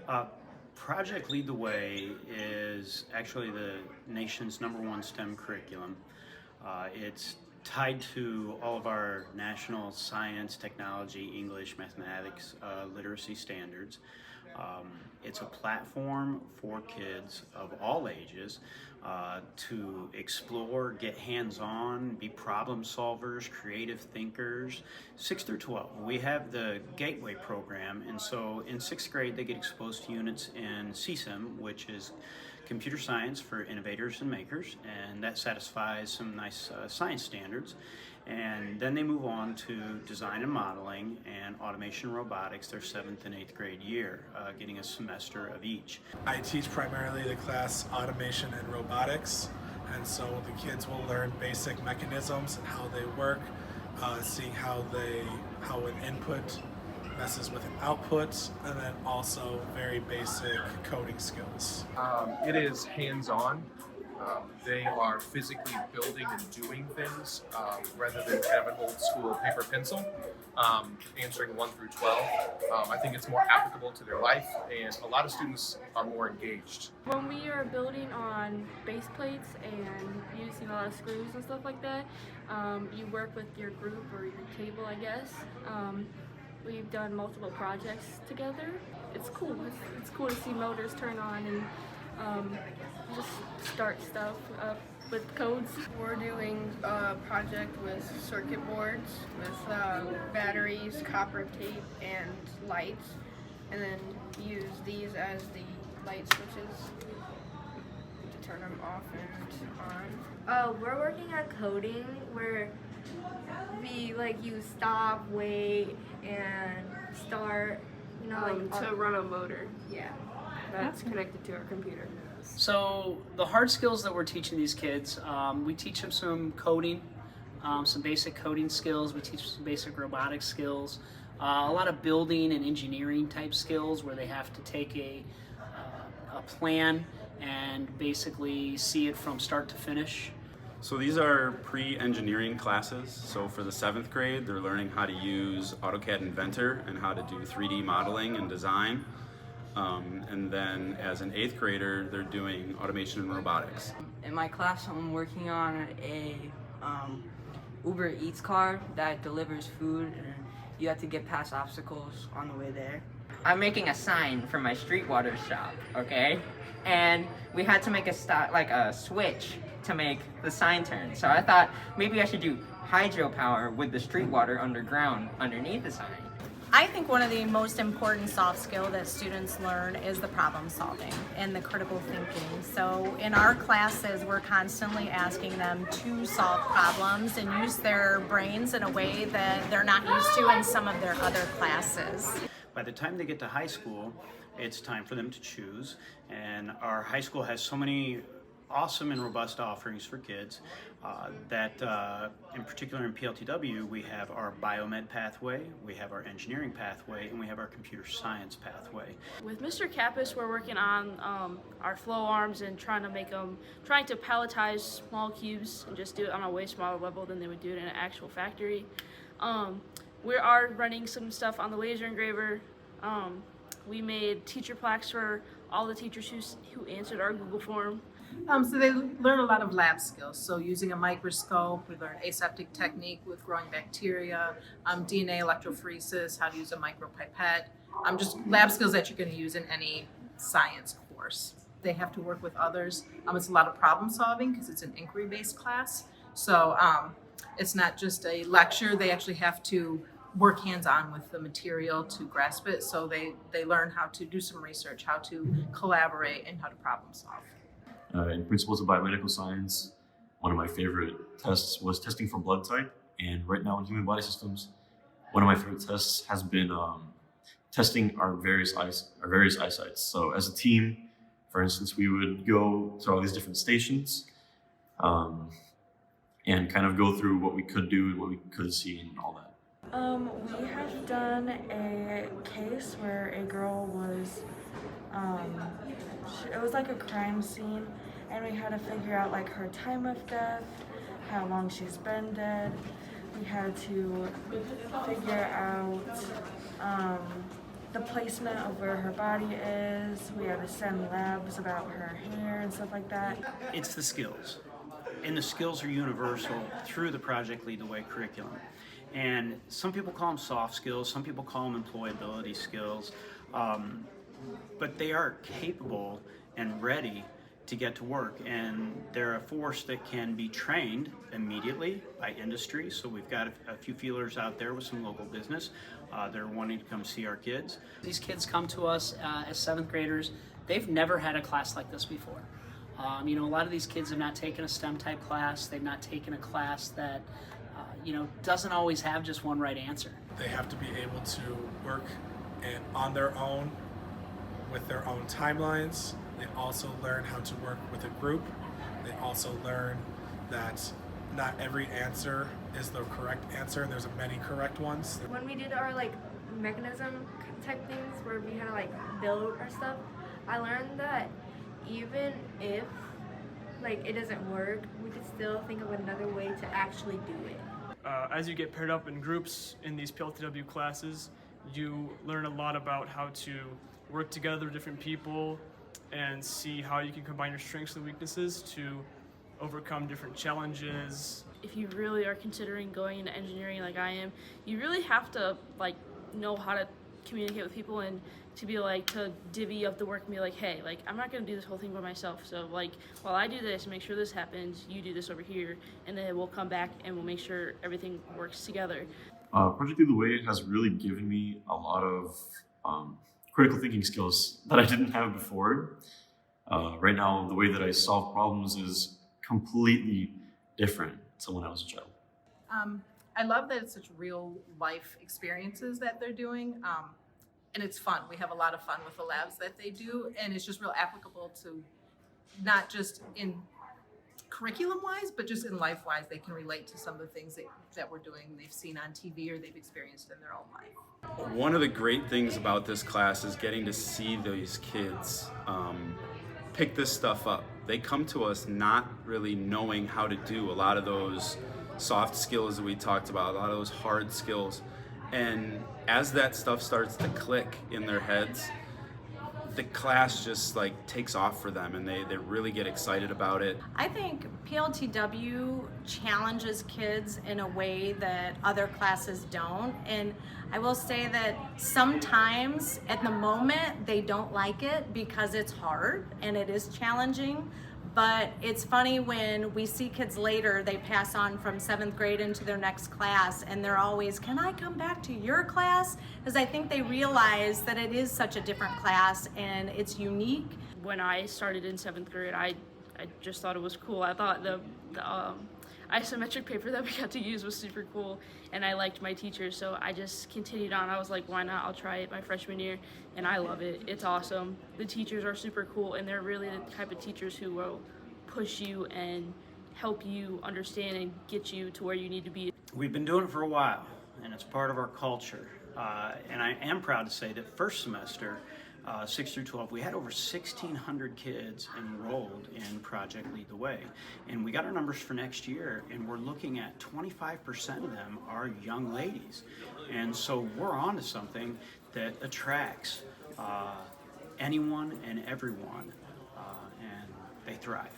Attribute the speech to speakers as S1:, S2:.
S1: Uh, Project Lead the Way is actually the nation's #1 STEM curriculum. It's tied to all of our national science, technology, English, mathematics, literacy standards. It's a platform for kids of all ages to explore, get hands-on, be problem solvers, creative thinkers. 6 through 12, we have the Gateway program, and so in 6th grade they get exposed to units in CSIM, which is computer science for innovators and makers, and that satisfies some nice science standards. And then they move on to design and modeling and automation and robotics their 7th and 8th grade year, getting a semester of each.
S2: I teach primarily the class automation and robotics, and so the kids will learn basic mechanisms and how they work, seeing how an input messes with an output, and then also very basic coding skills.
S3: It is hands-on. They are physically building and doing things rather than kind of an old school paper pencil, answering 1 through 12. I think it's more applicable to their life, and a lot of students are more engaged.
S4: When we are building on base plates and using a lot of screws and stuff like that, you work with your group or your table, I guess. We've done multiple projects together. It's cool. It's cool to see motors turn on and just start stuff up with codes.
S5: We're doing a project with circuit boards, with batteries, copper tape, and lights, and then use these as the light switches to turn them off and on.
S6: We're working on coding where we use stop, wait, and start,
S5: To run a motor.
S6: Yeah.
S5: That's connected to our computer.
S7: So the hard skills that we're teaching these kids, we teach them some coding, some basic coding skills. We teach them some basic robotics skills, a lot of building and engineering type skills where they have to take a plan and basically see it from start to finish.
S8: So these are pre-engineering classes. So for the 7th grade, they're learning how to use AutoCAD Inventor and how to do 3D modeling and design. And then as an 8th grader, they're doing automation and robotics.
S9: In my class, I'm working on a Uber Eats car that delivers food, and you have to get past obstacles on the way there.
S10: I'm making a sign for my street water shop, okay? And we had to make a switch to make the sign turn. So I thought maybe I should do hydropower with the street water underground underneath the sign.
S11: I think one of the most important soft skill that students learn is the problem solving and the critical thinking. So in our classes, we're constantly asking them to solve problems and use their brains in a way that they're not used to in some of their other classes.
S1: By the time they get to high school, it's time for them to choose, and our high school has so many awesome and robust offerings for kids that in particular in PLTW we have our biomed pathway, we have our engineering pathway, and we have our computer science pathway.
S4: With Mr. Kappes, we're working on our flow arms and trying to palletize small cubes and just do it on a way smaller level than they would do it in an actual factory. We are running some stuff on the laser engraver. We made teacher plaques for all the teachers who answered our Google form.
S12: So they learn a lot of lab skills. So using a microscope, we learn aseptic technique with growing bacteria, DNA electrophoresis, how to use a micropipette, just lab skills that you're going to use in any science course. They have to work with others. It's a lot of problem solving because it's an inquiry-based class. So it's not just a lecture. They actually have to work hands-on with the material to grasp it. So they learn how to do some research, how to collaborate, and how to problem solve.
S13: In Principles of Biomedical Science, one of my favorite tests was testing for blood type. And right now in human body systems, one of my favorite tests has been testing our various eyesights. So as a team, for instance, we would go to all these different stations and kind of go through what we could do and what we could see and all that.
S4: We have done a case where a girl was, it was like a crime scene, and we had to figure out her time of death, how long she's been dead. We had to figure out
S14: the placement of where her body is. We had to send labs about her hair and stuff like that.
S1: It's the skills. And the skills are universal through the Project Lead the Way curriculum. And some people call them soft skills, some people call them employability skills, but they are capable and ready to get to work, and they're a force that can be trained immediately by industry. So we've got a few feelers out there with some local business. They're wanting to come see our kids.
S7: These kids come to us as 7th graders. They've never had a class like this before. You know, a lot of these kids have not taken a STEM type class. They've not taken a class that, you know, doesn't always have just one right answer.
S2: They have to be able to work on their own with their own timelines. They also learn how to work with a group. They also learn that not every answer is the correct answer. There's many correct ones.
S6: When we did our like mechanism type things where we had to like build our stuff, I learned that even if like it doesn't work, we could still think of another way to actually do it.
S15: As you get paired up in groups in these PLTW classes, you learn a lot about how to work together with different people and see how you can combine your strengths and weaknesses to overcome different challenges.
S4: If you really are considering going into engineering like I am, you really have to like know how to communicate with people and to be like to divvy up the work and be like, hey, like I'm not gonna do this whole thing by myself. So like while I do this, make sure this happens, you do this over here, and then we'll come back and we'll make sure everything works together.
S13: Project Lead the Way has really given me a lot of critical thinking skills that I didn't have before. Right now, the way that I solve problems is completely different to when I was a child.
S12: I love that it's such real life experiences that they're doing. And it's fun. We have a lot of fun with the labs that they do, and it's just real applicable to not just in curriculum wise, but just in life wise. They can relate to some of the things that we're doing, they've seen on TV or they've experienced in their own life.
S8: One of the great things about this class is getting to see these kids pick this stuff up. They come to us not really knowing how to do a lot of those soft skills that we talked about, a lot of those hard skills. And as that stuff starts to click in their heads, the class just like takes off for them, and they really get excited about it.
S11: I think PLTW challenges kids in a way that other classes don't. And I will say that sometimes at the moment they don't like it because it's hard and it is challenging. But it's funny when we see kids later, they pass on from 7th grade into their next class, and they're always, can I come back to your class? Because I think they realize that it is such a different class and it's unique.
S4: When I started in 7th grade, I just thought it was cool. I thought the isometric paper that we got to use was super cool, and I liked my teachers, so I just continued on. I was like, why not? I'll try it my freshman year, and I love it. It's awesome. The teachers are super cool, and they're really the type of teachers who will push you and help you understand and get you to where you need to be.
S1: We've been doing it for a while, and it's part of our culture. And I am proud to say that first semester, 6 through 12, we had over 1,600 kids enrolled in Project Lead the Way. And we got our numbers for next year, and we're looking at 25% of them are young ladies. And so we're on to something that attracts anyone and everyone, and they thrive.